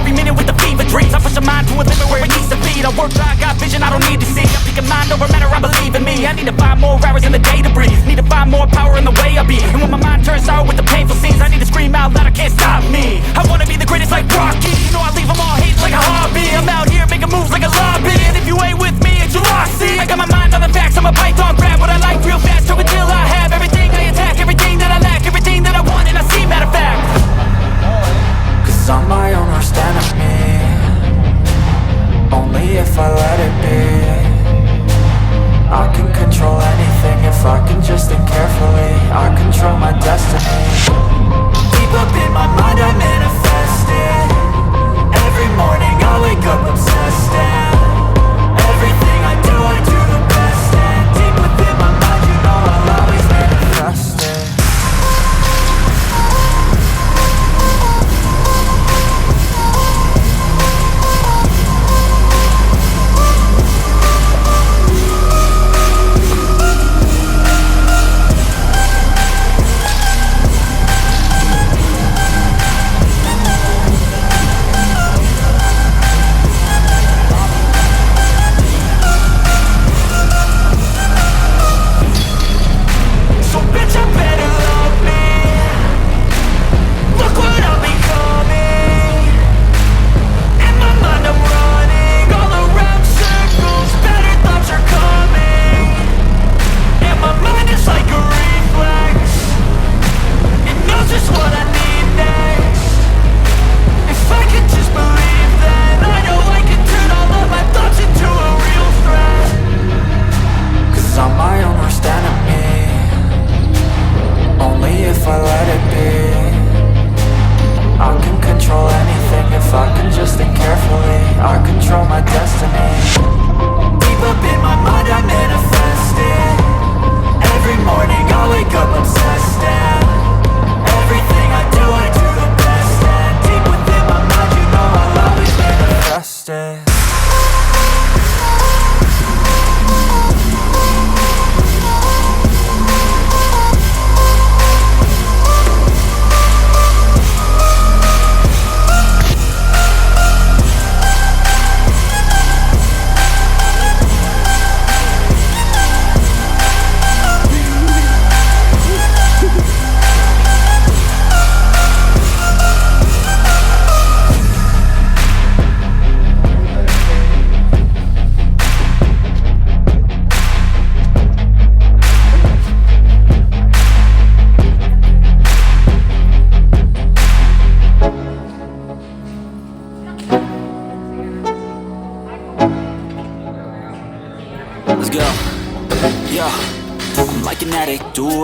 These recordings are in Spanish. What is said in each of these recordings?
every minute with the fever dreams. I push a mind to a limit where it needs to be. I work hard, got vision I don't need to see. I'm picking mind over matter, I believe in me. I need to find more hours in the day to breathe. Need to find more power in the way I be. And when my mind turns sour with the painful scenes, I need to scream out loud, I can't stop me. I wanna be the greatest like Rocky. You know I leave them all hating like a hobby. I'm out here making moves like a lobby. And if you ain't with me, it's your loss, see. I got my mind on the facts, I'm a python, grab what I like real fast. Till until I have everything I attack, everything that I lack, everything that I want and I see, matter of fact. Cause I'm my own worst enemy, only if I let it be. I can control anything if I can just think carefully. I control my destiny. Deep up in my mind I manifest it. Every morning I wake up obsessed, and everything I do the best. And deep within my mind you know I'll always manifest it.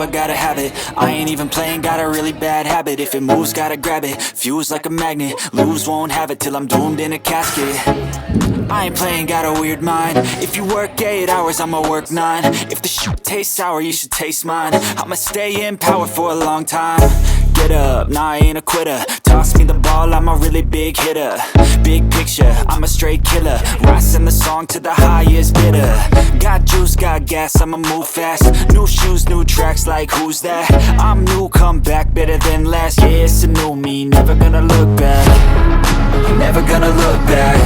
I gotta have it. I ain't even playing, got a really bad habit. If it moves, gotta grab it. Fuse like a magnet. Lose, won't have it till I'm doomed in a casket. I ain't playing, got a weird mind. If you work 8 hours, I'ma work 9. If the shit tastes sour, you should taste mine. I'ma stay in power for a long time. Get up, nah I ain't a quitter. Toss me the ball, I'm a really big hitter. Big picture, I'm a straight killer. Rising the song to the highest bidder. Got juice, got gas, I'ma move fast. New shoes, new tracks, like who's that? I'm new, come back, better than last. Yeah, it's a new me, never gonna look back. Never gonna look back.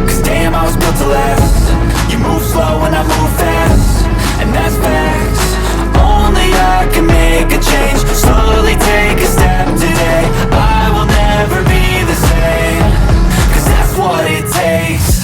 Cause damn, I was built to last. You move slow and I move fast, and that's facts. Only I can make a change. Slowly take a step today. I will never be the same. Cause that's what it takes.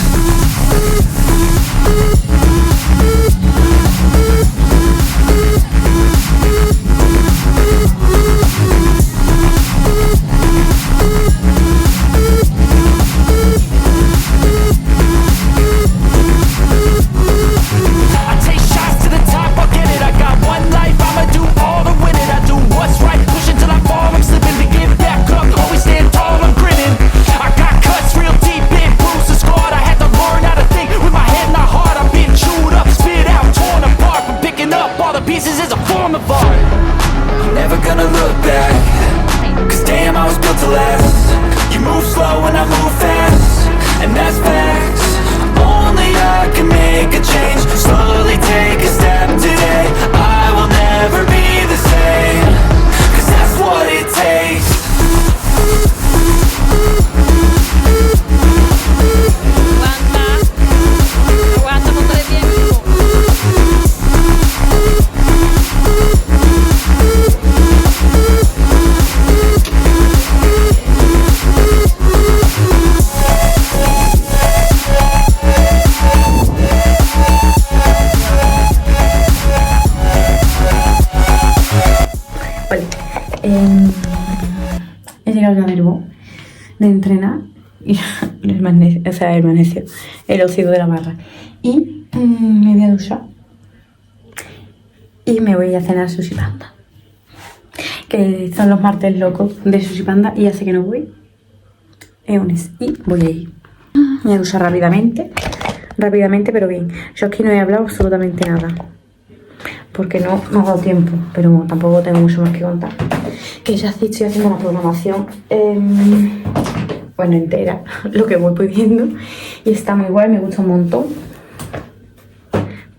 he llegado ya de entrenar y el óxido de la barra. Y me voy a duchar y me voy a cenar sushi panda. Que son los martes locos de sushi panda y hace que no voy. Y voy a ir. Me voy a duchar rápidamente, pero bien. Yo aquí no he hablado absolutamente nada. Porque no me ha dado tiempo, pero tampoco tengo mucho más que contar. Que ya sí estoy haciendo la programación, bueno, entera, lo que voy pudiendo. Y está muy guay, me gusta un montón.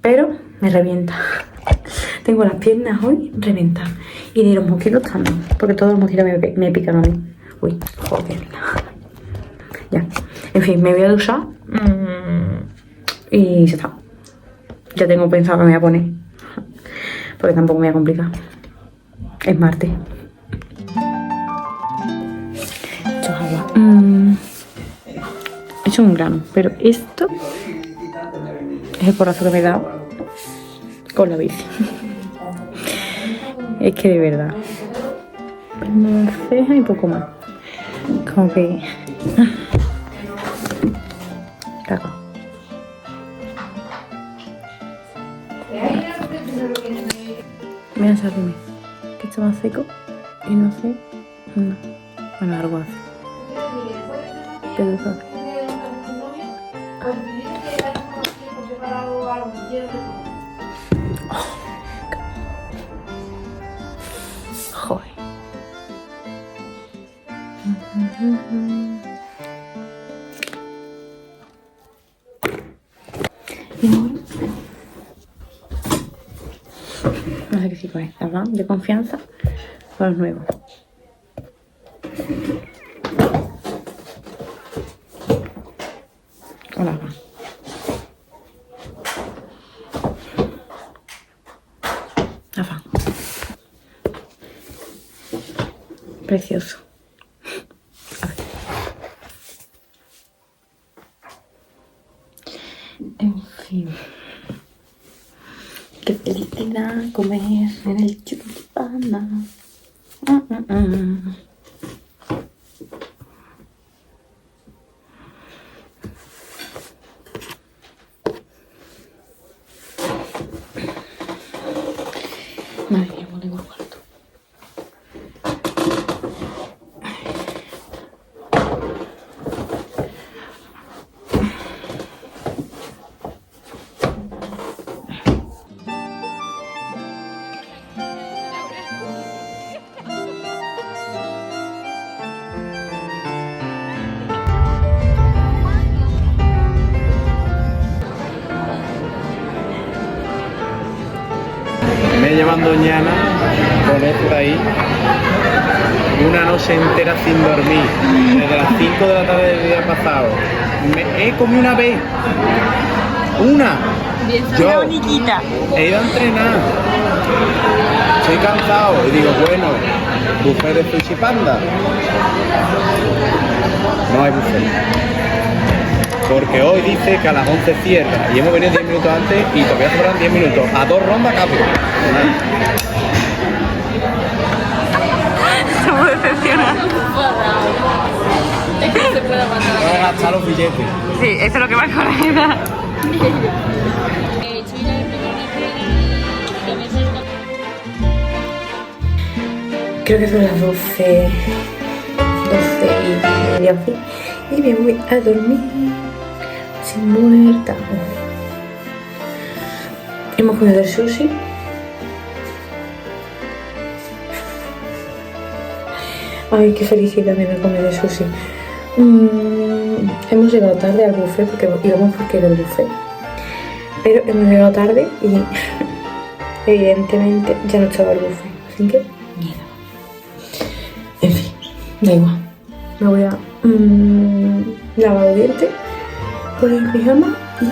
Pero me revienta. Tengo las piernas hoy reventadas. Y de los mosquitos también, porque todos los mosquitos me pican a mí. Uy, joder. Ya, en fin, me voy a duchar y ya está. Ya tengo pensado que me voy a poner, porque tampoco me voy a complicar. Es martes. He hecho agua. He hecho un grano, pero esto es el porrazo que me he dado con la bici. Es que de verdad, una ceja y poco más. Como que... Cago. Voy a salirme, que está más seco y no sé, no. Bueno, algo hace. Pero eso. Joder. Y ahora, no sé qué chico es, ¿verdad? De confianza con los nuevos. Hola, va. Afán. Precioso. A ver. En fin. Qué felicidad comer en el chupipanda. Madre mía, cómo tengo el cuarto. Me llevan doñana con esto ahí una noche entera sin dormir, desde las 5 de la tarde del día pasado. Me he comido una vez, yo he ido a entrenar, estoy cansado y digo, bueno, buffet de sushi panda. No hay buffet. Porque hoy dice que a las 11 cierra y hemos venido 10 minutos antes y todavía sobran 10 minutos. A 2 rondas capo. Estamos decepcionados. Es que no se puede matar. Voy a gastar los billetes. Sí, eso es lo que va a correr. Creo que son las 12 y media así. Y me voy a dormir. Sin muerta. Hemos comido el sushi. Ay, qué felicidad me da comer el sushi. Hemos llegado tarde al buffet porque íbamos porque era el buffet. Pero hemos llegado tarde y evidentemente ya no estaba el buffet. Así que miedo. En fin, da igual. Me voy a lavar los dientes, poner el pijama y